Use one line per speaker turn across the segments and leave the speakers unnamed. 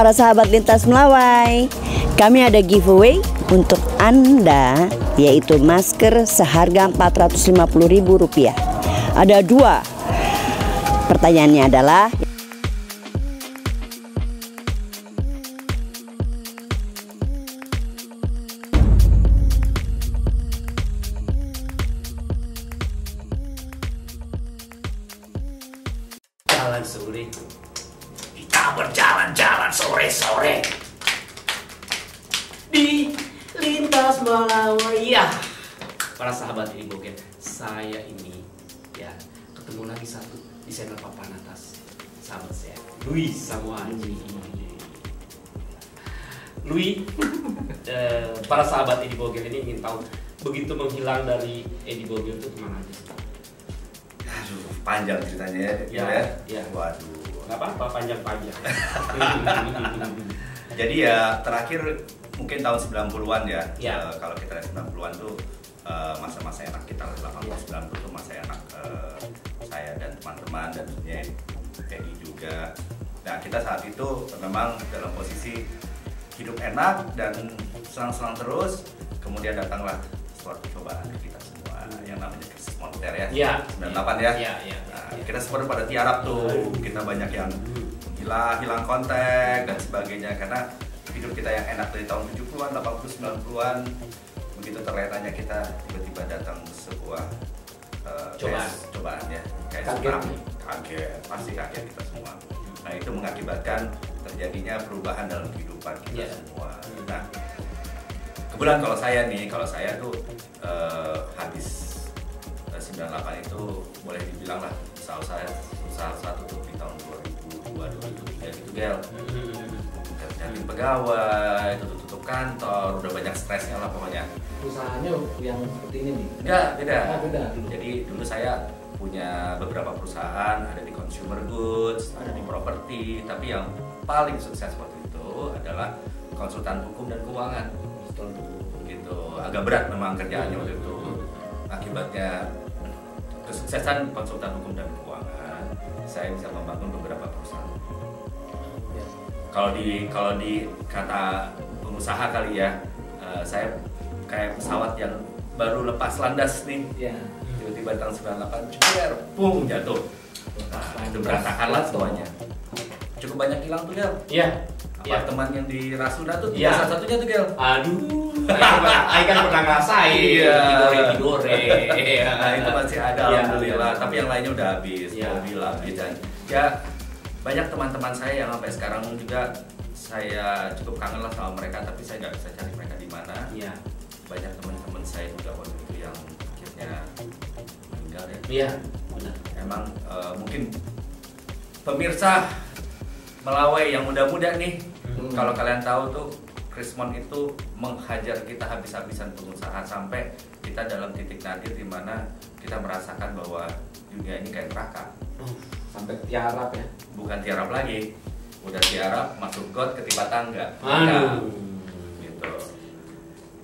para sahabat lintas Melawai, kami ada giveaway untuk Anda, yaitu masker seharga Rp450.000. Ada 2. Pertanyaannya adalah
jalan sore, kita berjalan-jalan sore-sore di lintas Melawai. Ya, para sahabat ini Bogen, saya ini ya ketemu lagi satu desainer papan atas, sahabat saya Louis Samuaji. Louis, para sahabat Edi Bogen ini ingin tahu, begitu menghilang dari Edi Bogen itu kemana aja?
Aduh, panjang ceritanya ya.
Ya.
Waduh.
Nggak apa-apa, panjang-panjang.
Jadi ya terakhir mungkin tahun 90-an ya.
Ya.
Kalau kita lihat 90-an tuh masa-masa enak kita, 80-90 tuh masa enak saya dan teman-teman dan sebenarnya Edi juga. Nah, kita saat itu memang dalam posisi hidup enak dan senang-senang terus. Kemudian datanglah suatu cobaan ke kita semua yang namanya krisis moneter ya.
Iya.
98 ya.
Iya.
Nah, kita seperti pada tiarap tuh. Kita banyak yang hilang kontak dan sebagainya karena hidup kita yang enak dari tahun 70-an, 80, 90-an. Begitu terlenanya kita tiba-tiba datang sebuah cobaan ya. Kayak kaget, pasti kaget kita semua. Nah, itu mengakibatkan terjadinya perubahan dalam kehidupan kita semua. Nah, kebetulan kalau saya tuh habis 98 itu boleh dibilang lah usaha satu tuh di tahun 2002-2003 gitu Gel. Jadi pegawai, tutup kantor, udah banyak stresnya lah pokoknya.
Usahanya yang seperti ini nih?
Enggak, beda.
Beda.
Jadi dulu saya punya beberapa perusahaan, ada di consumer goods, ada di properti, tapi yang paling sukses waktu itu adalah konsultan hukum dan keuangan. Gitu, agak berat memang kerjaannya waktu itu. Akibatnya kesuksesan konsultan hukum dan keuangan, saya bisa membangun beberapa perusahaan. Kalau di kata pengusaha kali ya, saya kayak pesawat yang baru lepas landas nih. Tiba-tiba tahun 98 ceper, pung jatuh. Nah, itu berantakan lah semuanya. Cukup banyak hilang tuh Gel.
Iya.
Apartemen yang di Rasuna tuh
Iya.
salah satunya tuh Gel.
Aduh, saya kan pernah ngerasain.
Iya.
Digore.
Nah, itu masih ada
Iya.
alhamdulillah. Tapi yang lainnya udah habis,
Iya.
mobil habis dan ya banyak teman-teman saya yang sampai sekarang juga saya cukup kangen lah sama mereka, tapi saya nggak bisa cari mereka di mana.
Iya.
Banyak teman-teman saya juga waktu itu yang akhirnya meninggal ya.
Iya, benar.
Emang mungkin pemirsa Melawai yang muda-muda nih, kalau kalian tahu tuh Krismon itu menghajar kita habis-habisan pengusaha sampai kita dalam titik nadir di mana kita merasakan bahwa dunia ini kayak neraka.
Sampai tiarap ya?
Bukan tiarap lagi, udah tiarap masuk got ketipa tangga.
Aduh.
Gitu.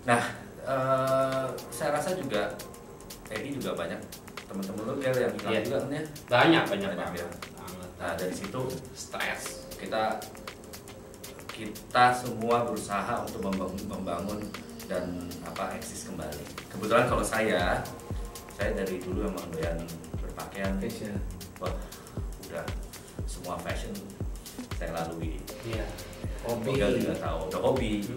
Nah, saya rasa juga Edi juga banyak teman-teman lo Gel yang hilang juga kan ya?
Banyak
ya.
banget.
Nah, dari situ
Stres.
kita semua berusaha untuk membangun dan eksis kembali. Kebetulan kalau saya dari dulu emang doyan berpakaian.
Fashion.
Wah, udah semua fashion saya lalui.
Iya.
Hobi.
Juga tahu, udah hobi.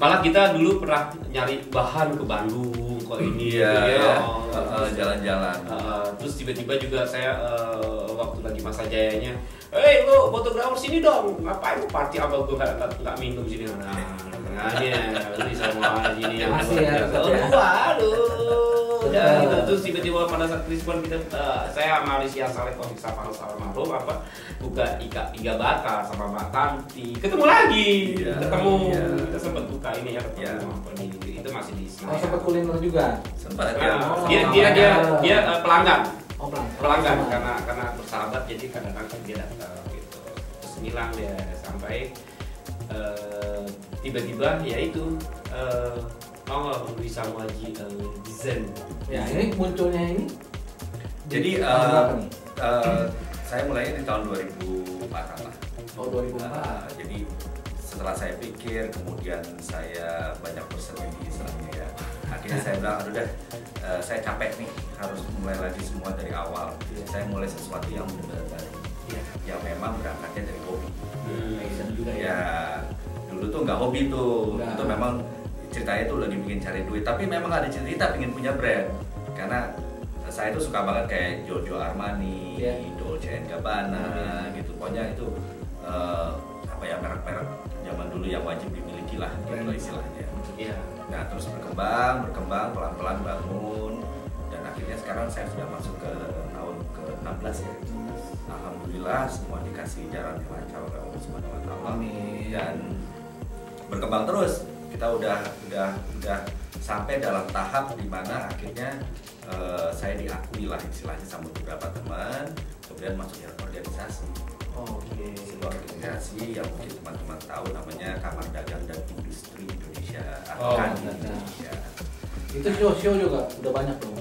Malah kita dulu pernah nyari bahan ke Bandung, kok ini
jalan-jalan.
Terus tiba-tiba juga saya waktu lagi masa jayanya, lo fotografer sini dong, ngapain lo party apa gue nggak minum sini? Ini sama sini yang waduh, gitu. Terus tiba-tiba pada saat Krismon kita, saya sama Alicia Saleh Taufik Safar Almarhum buka iga bakar sama Mbak Tanti, ketemu lagi, kita sempat buka ini ya, itu masih di Senayan.
Sempat kuliner juga.
Sempat
Dia pelanggan.
Pelanggan
karena bersahabat, jadi kadang-kadang dia datang gitu. Terus ngilang dia sampai tiba-tiba ya itu Louis Samuaji desain.
Ya, ini munculnya ini.
Jadi saya mulainya di tahun 2004 lah.
Oh 2004.
Jadi setelah saya pikir, kemudian saya banyak bersedih istilahnya ya. Akhirnya saya bilang, aduh deh, saya capek nih, harus mulai lagi semua dari awal. Saya mulai sesuatu yang benar-benar baru, yang memang berangkatnya dari hobi.
Juga
Ya, dulu tuh nggak hobi tuh,
Nggak.
itu memang ceritanya tuh lagi bikin cari duit. Tapi memang ada cerita pengen punya brand, karena saya tuh suka banget kayak Giorgio Armani, Dolce & Gabbana, gitu. Pokoknya itu apa ya, merek-merek zaman dulu yang wajib dimiliki lah, gitu istilahnya.
Iya.
Nah, terus berkembang, pelan-pelan bangun, dan akhirnya sekarang saya sudah masuk ke tahun ke-16 ya. Alhamdulillah semua dikasih jalan yang lancar oleh Allah Subhanahu wa Ta'ala.
Amin.
Dan berkembang terus. Kita udah sampai dalam tahap di mana akhirnya saya diakui lah istilahnya sama beberapa teman, kemudian masuk dalam organisasi.
Oke.
Sebuah organisasi yang mungkin teman-teman tahu namanya Kamar Dagang dan Industri Indonesia atau
Oh,
KANI
dagang.
Indonesia.
Itu show juga udah banyak dong.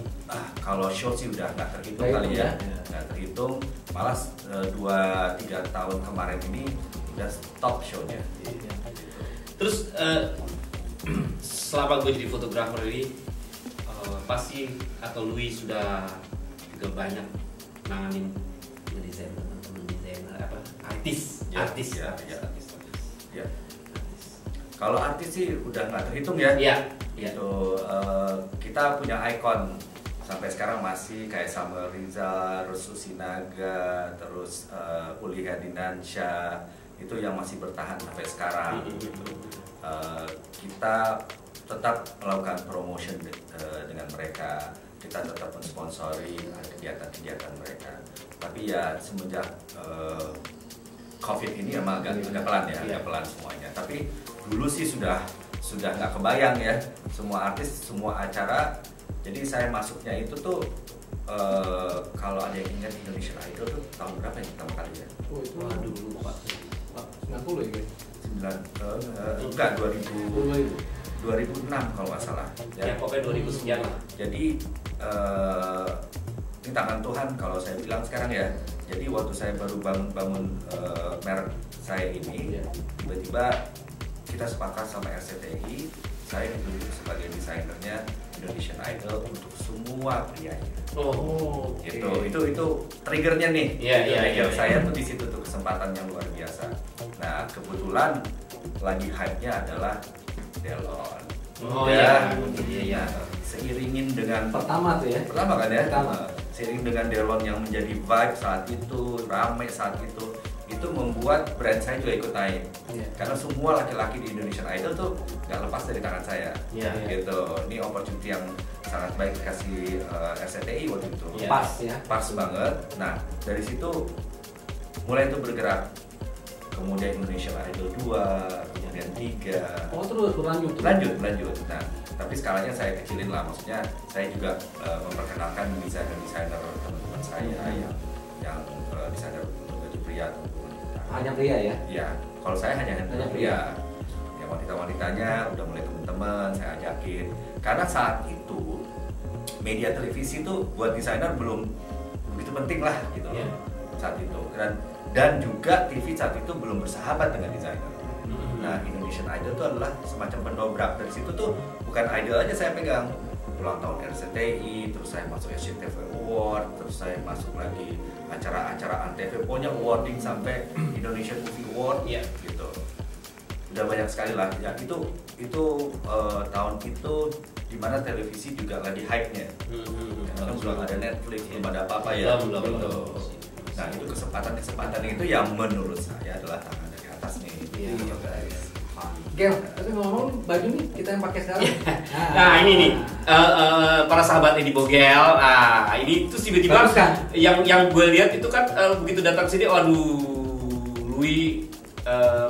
Kalau show sih udah nggak terhitung
Nggak
kali
hitung
ya,
ya?
nggak terhitung. Malah 2-3 tahun kemarin ini udah stop show-nya.
Terus selama gue jadi fotografer ini pasti atau Louis sudah juga banyak nanganin desainer, apa artis.
Ya. Kalau artis sih udah nggak terhitung ya.
Iya.
Itu kita punya ikon sampai sekarang masih kayak Samuel Rizal, terus Usinaga, terus Uli Herdinansyah, itu yang masih bertahan sampai sekarang. Kita tetap melakukan promotion dengan mereka, kita tetap mensponsori kegiatan-kegiatan mereka. Tapi ya semenjak COVID ini emang agak pelan ya, agak pelan semuanya. Tapi dulu sih sudah nggak kebayang ya, semua artis, semua acara. Jadi saya masuknya itu tuh kalau ada yang ingat Indonesian Idol tuh tahun berapa ya pertama kali ya?
Oh itu
Waduh, lupa.
90 ya?
2006 kalau nggak salah.
Ya pokoknya 2009 lah.
Jadi ini tangan Tuhan kalau saya bilang sekarang ya. Jadi waktu saya baru bangun merek saya ini, tiba-tiba kita sepakat sama RCTI, saya ditunjuk sebagai desainernya Indonesian Idol untuk semua prianya.
Oh,
Itu triggernya nih.
Iya, iya,
Trigger
iya.
saya tuh di situ tuh kesempatan yang luar biasa. Nah, kebetulan lagi hype-nya adalah Delon.
Oh
Ya,
iya.
seiringin dengan
Pertama tuh ya?
pertama kan ya,
Pertama.
seiring dengan Delon yang menjadi vibe saat itu, rame saat itu membuat brand saya juga ikut naik.
Iya.
Karena semua laki-laki di Indonesian Idol tuh nggak lepas dari tangan saya.
Iya.
Gitu. Ini opportunity yang sangat baik dikasih RCTI waktu itu.
Iya.
Pas ya?
Pas banget. Nah, dari situ mulai itu bergerak. Kemudian Indonesian Idol 2, kemudian 3.
Oh terus berlanjut?
Lanjut. Nah, tapi skalanya saya kecilin lah. Maksudnya saya juga memperkenalkan desainer-desainer teman-teman saya yang desainer untuk baju pria ataupun
Hanya pria ya?
ya. Kalau saya hanya
Hanya
pria. Yang wanita-wanitanya udah mulai teman-teman saya ajakin. Karena saat itu media televisi itu buat desainer belum begitu penting lah gitu loh.
Iya.
Saat itu. Dan juga TV saat itu belum bersahabat dengan desainer. Nah, Indonesian Idol itu adalah semacam pendobrak. Dari situ tuh bukan idol aja saya pegang, ulang tahun RCTI, terus saya masuk SCTV Award, terus saya masuk lagi acara-acara Antv, pokoknya awarding sampai Indonesian Movie Award, gitu. Udah banyak sekali lah. Ya itu tahun itu dimana televisi juga lagi hype-nya. Karena kan belum ada Netflix, belum ada apa-apa ya.
Belum.
Gitu. Nah, itu kesempatan itu yang menurut saya adalah tangan dari atas nih.
Iya.
Gitu, guys.
Gel, tapi ngomong baju nih kita yang pakai sekarang.
Nah ini nih para sahabat ini Bogel. Nah ini tuh tiba-tiba
Bagus kan?
yang gue lihat itu kan begitu datang sini, waduh, Louis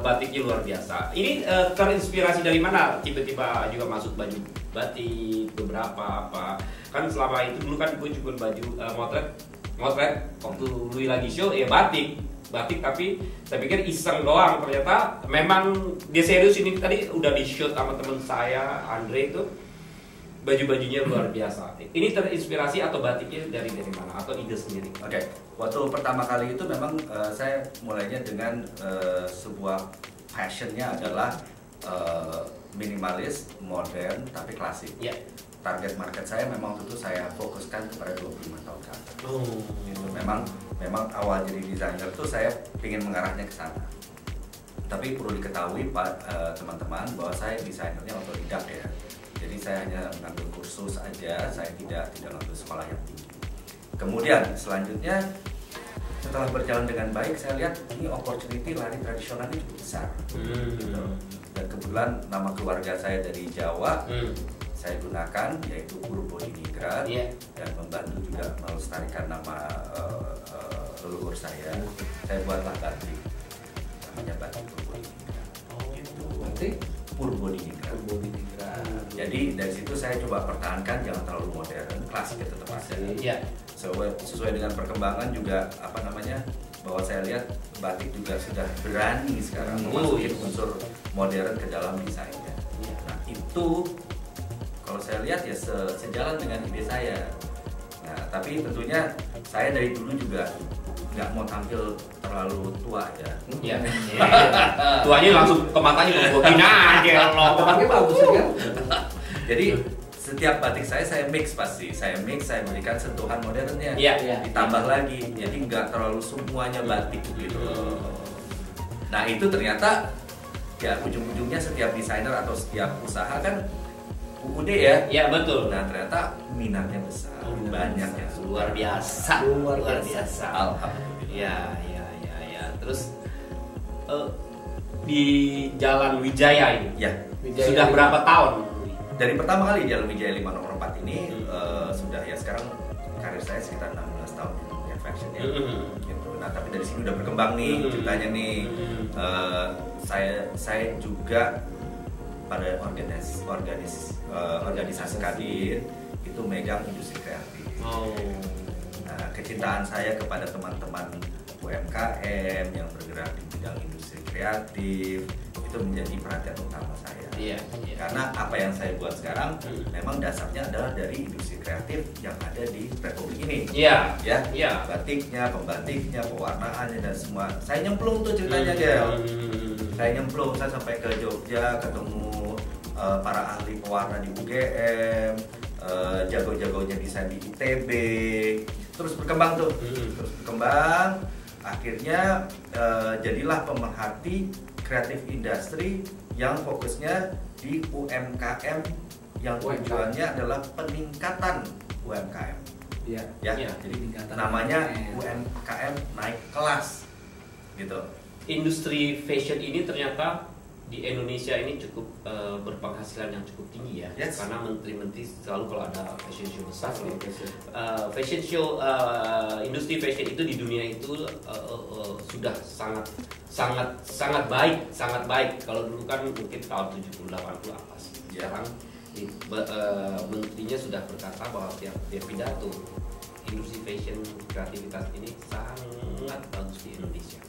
batiknya luar biasa. Ini terinspirasi dari mana? Tiba-tiba juga masuk baju batik beberapa apa? Kan selama itu dulu kan gue juga baju motret waktu Louis lagi show ya batik, tapi saya pikir iseng doang, ternyata memang dia serius. Ini tadi udah di shoot sama teman saya Andre itu baju-bajunya luar biasa. Ini terinspirasi atau batiknya dari mana atau ide sendiri?
Oke, waktu pertama kali itu memang saya mulainya dengan sebuah passionnya adalah minimalis, modern, tapi klasik.
Ya.
Target market saya memang tentu saya fokuskan kepada 25 tahun ke atas. Gitu. Memang awal jadi desainer itu saya ingin mengarahnya ke sana. Tapi perlu diketahui Pak teman-teman bahwa saya desainernya otodidak ya. Jadi saya hanya mengambil kursus aja, saya tidak mengambil sekolah yang tinggi. Kemudian selanjutnya setelah berjalan dengan baik, saya lihat ini opportunity lari tradisional ini cukup besar. Gitu. Dan kebetulan nama keluarga saya dari Jawa, saya gunakan yaitu Purwodiningrat, dan membantu juga melestarikan nama leluhur saya. Saya buatlah batik, namanya batik Purwodiningrat. Gitu.
Batik
Purwodiningrat. Jadi dari situ saya coba pertahankan, jangan terlalu modern, klasiknya tetap ada.
Ya.
Sesuai dengan perkembangan juga bahwa saya lihat batik juga sudah berani sekarang memasuki unsur modern ke dalam desainnya. Nah itu kalau saya lihat ya sejalan dengan ide saya. Nah tapi tentunya saya dari dulu juga nggak mau tampil terlalu tua ya.
Iya. Tuanya langsung ke matanya begini aja loh.
Tempatnya bagus ya.
Jadi setiap batik saya mix pasti. Saya berikan sentuhan modernnya.
Iya.
Ditambah lagi. Jadi nggak terlalu semuanya batik gitu. Nah itu ternyata ya ujung-ujungnya setiap desainer atau setiap usaha kan UUD ya.
Iya betul.
Nah ternyata minatnya besar. Banyak ya.
Luar biasa.
Luar biasa.
Alhamdulillah.
Ya. Terus di Jalan Wijaya ini.
Ya.
Sudah berapa tahun?
Dari pertama kali Jalan Wijaya 5 nomor 4 ini sudah ya sekarang karir saya sekitar 16 tahun di dunia fashion ya. Gitu. Nah tapi dari sini udah berkembang nih ceritanya nih. Saya juga pada organisasi Kadin itu megang industri kreatif. Nah, kecintaan saya kepada teman-teman UMKM yang bergerak di bidang industri kreatif itu menjadi perhatian utama saya.
Iya.
Karena apa yang saya buat sekarang memang dasarnya adalah dari industri kreatif yang ada di Republik ini.
Iya.
Ya. Batiknya, pembatiknya, pewarnaannya dan semua. Saya nyemplung tuh ceritanya Gel. Saya nyemplung, saya sampai ke Jogja ketemu para ahli pewarna di UGM, jago-jagonya desain di ITB, terus berkembang tuh, akhirnya jadilah pemerhati kreatif industri yang fokusnya di UMKM yang tujuannya adalah peningkatan UMKM.
Iya.
Ya, jadi namanya UMKM naik kelas, gitu.
Industri fashion ini ternyata di Indonesia ini cukup berpenghasilan yang cukup tinggi ya.
Yes.
Karena menteri-menteri selalu kalau ada fashion show besar, fashion show, industri fashion itu di dunia itu sudah sangat baik. Kalau dulu kan mungkin tahun 70-80 apa sih. Sekarang menterinya sudah berkata bahwa tiap pidato industri fashion kreativitas ini sangat bagus di Indonesia.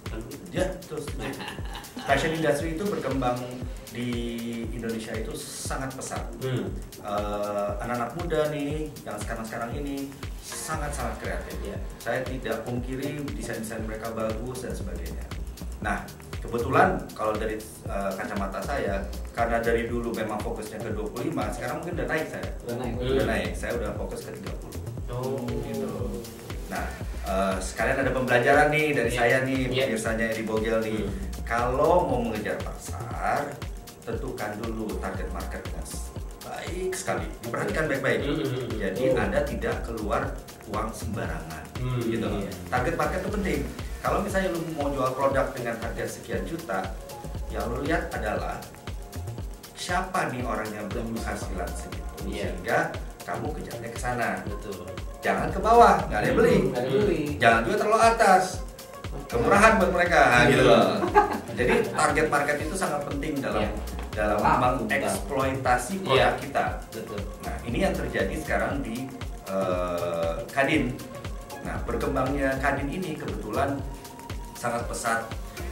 Ya, terus fashion industry itu berkembang di Indonesia itu sangat pesat. Anak-anak muda nih yang sekarang ini sangat kreatif.
Ya.
Saya tidak pungkiri desain-desain mereka bagus dan sebagainya. Nah, kebetulan kalau dari kacamata saya, karena dari dulu memang fokusnya ke 25, sekarang mungkin udah naik saya. Udah naik. Saya udah fokus ke 30. Gitu. Nah, sekalian ada pembelajaran nih dari saya nih, pemirsanya Edi Bogel nih. Kalau mau mengejar pasar, tentukan dulu target marketnya. Baik sekali, diperhatikan baik-baik. Jadi Anda tidak keluar uang sembarangan. Gitu. Target market itu penting. Kalau misalnya lu mau jual produk dengan harga sekian juta, yang lu lihat adalah siapa nih orang yang berpenghasilan segitu, sehingga kamu kejarnya ke sana.
Betul.
Jangan ke bawah, nggak ada yang beli. Jangan juga terlalu atas, kemurahan buat mereka, gitu loh. Jadi target market itu sangat penting dalam mengeksploitasi produk kita.
Betul.
Nah, ini yang terjadi sekarang di Kadin. Nah, berkembangnya Kadin ini kebetulan sangat pesat.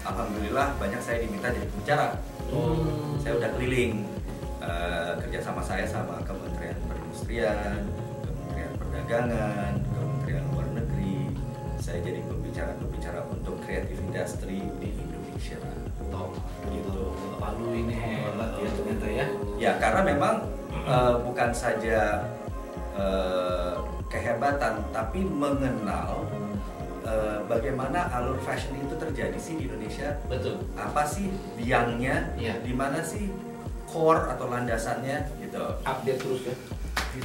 Alhamdulillah banyak saya diminta jadi pembicara. Saya udah keliling kerja sama saya sama Kementerian Perindustrian kementerian, Kementerian Perdagangan, Kementerian Luar Negeri. Saya jadi pembicara untuk kreatif industri di Indonesia.
Gitu. Lalu ini hebat ya ternyata ya.
Ya, karena memang bukan saja kehebatan, tapi mengenal bagaimana alur fashion itu terjadi sih di Indonesia.
Betul.
Apa sih biangnya?
Iya.
Di mana sih core atau landasannya gitu.
Update terus ya.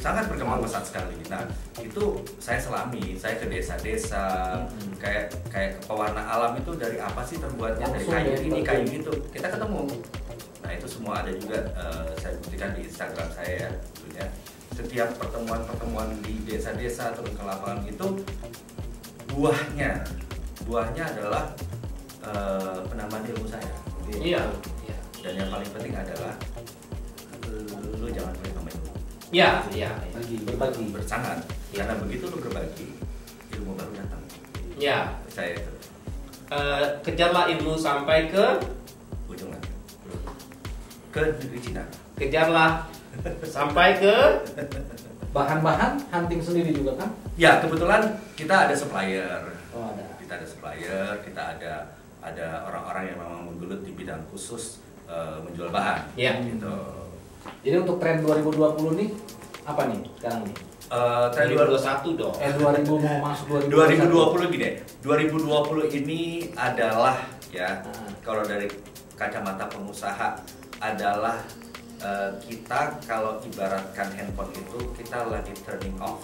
Sangat berkembang pesat sekali. Nah, itu saya selami, saya ke desa-desa, kayak ke pewarna alam itu dari apa sih terbuatnya, dari
Langsung
kayu
ya,
ini,
betul.
kayu gitu. Kita ketemu. Nah, itu semua ada juga saya buktikan di Instagram saya ya, tentunya. Setiap pertemuan-pertemuan di desa-desa turun ke lapangan itu buahnya adalah penambahan ilmu saya.
Iya.
Dan yang paling penting adalah lu jangan boleh main.
Iya.
Berbagi.
Bersangat. Karena begitu lu berbagi, ilmu baru datang.
Iya.
Saya itu
Kejarlah ilmu sampai ke
ujung lagi. Ke negeri Cina.
kejarlah sampai ke
Bahan-bahan hunting sendiri juga kan?
Ya, kebetulan kita ada supplier.
Oh, ada.
Kita ada supplier, kita ada orang-orang yang memang menggelut di bidang khusus menjual bahan.
Iya.
Gitu.
Jadi untuk tren 2020 nih apa nih sekarang nih?
Tren
2021 dong.
2000 mau masuk
2020 gini, 2020 ini adalah ya kalau dari kacamata pengusaha adalah kita kalau ibaratkan handphone itu kita lagi turning off,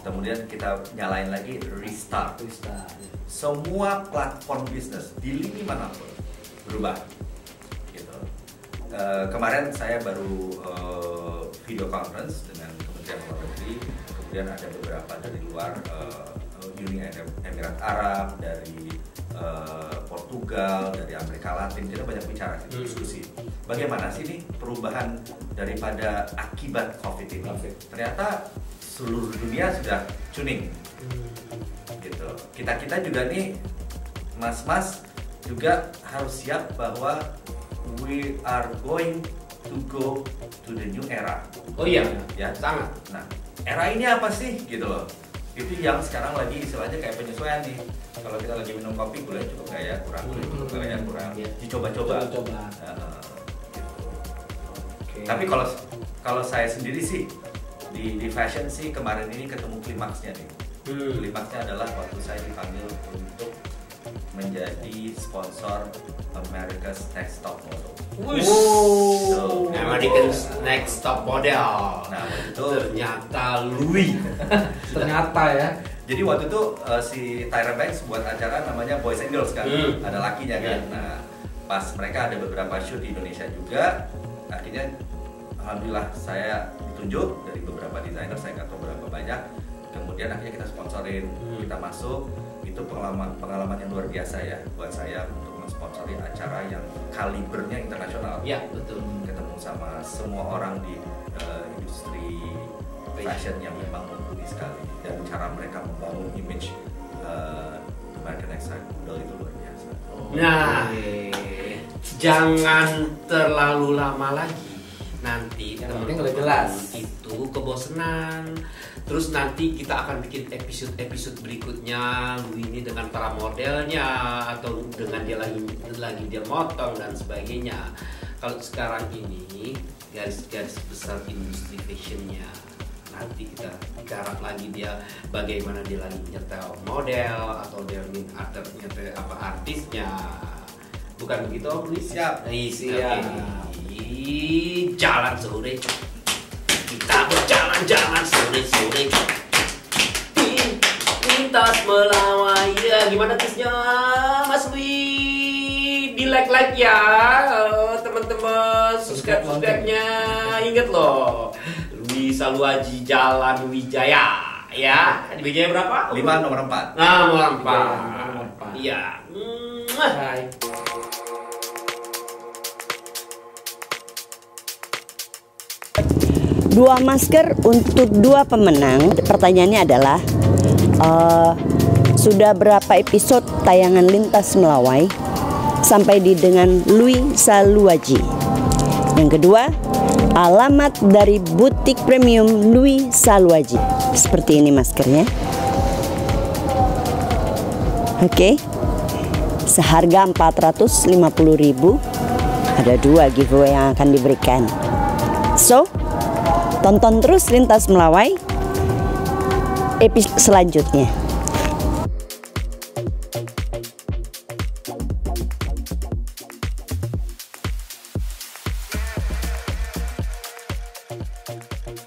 kemudian kita nyalain lagi restart. Semua platform bisnis di lini manapun berubah gitu. Kemarin saya baru video conference dengan Kementerian Luar Negeri, kemudian ada beberapa dari luar Uni Emirat Arab, dari Portugal, dari Amerika Latin. Kita banyak bicara, diskusi. Bagaimana sih nih perubahan daripada akibat COVID ini? Ternyata seluruh dunia sudah tuning. Gitu. Kita juga nih, mas-mas juga harus siap bahwa we are going to go to the new era.
Oh iya,
Ya,
sangat.
Nah, era ini apa sih gitu loh? Itu yang sekarang lagi istilahnya kayak penyesuaian nih. Kalau kita lagi minum kopi, gulanya cukup nggak ya? Kurang, gulanya cukup nggak ya? Kurang. Dicoba-coba. Gitu. Tapi kalau saya sendiri sih di fashion sih kemarin ini ketemu klimaksnya nih. Klimaksnya adalah waktu saya dipanggil untuk menjadi sponsor America's Next Top Model.
America's Next Top Model.
Nah, waktu itu
ternyata Louis.
Ternyata ya.
Jadi waktu itu si Tyra Banks buat acara namanya Boys and Girls kan, ada lakinya kan. Nah, pas mereka ada beberapa shoot di Indonesia juga, akhirnya alhamdulillah saya ditunjuk dari beberapa desainer, saya nggak tahu berapa banyak. Kemudian akhirnya kita sponsorin, kita masuk. Itu pengalaman yang luar biasa ya buat saya untuk mensponsori acara yang kalibernya internasional.
Ya, betul.
Ketemu sama semua orang di industri fashion yang memang mumpuni sekali, dan cara mereka membangun image American Next Top Model itu luar biasa.
Nah, jangan terlalu lama lagi. Nanti
Yang penting udah jelas.
Itu kebosanan. Terus nanti kita akan bikin episode berikutnya ini dengan para modelnya atau dengan dia lagi dia motong dan sebagainya. Kalau sekarang ini garis-garis besar industri fashionnya, nanti kita garap lagi dia bagaimana dia lagi nyetel model atau dia nyetel apa artisnya. Bukan begitu, Om Luis?
Siap.
Siap. Jalan sore. Kita berjalan-jalan sore-sore. Lintas melawai. Ya, gimana tisnya, Mas Wi? Di like ya, teman-teman. Subscribe-nya. Ingat loh, Wi Saluaji Jalan Wijaya. Ya, di Wijaya berapa?
5 nomor 4.
Nah, nomor 4.
Nomor 4.
Iya.
Bye.
Dua masker untuk dua pemenang. Pertanyaannya adalah sudah berapa episode tayangan Lintas Melawai sampai di dengan Louis Saluaji? Yang kedua, alamat dari butik premium Louis Salwaji. Seperti ini maskernya. Oke. Seharga 450.000. Ada 2 giveaway yang akan diberikan. So, tonton terus Lintas Melawai episode selanjutnya.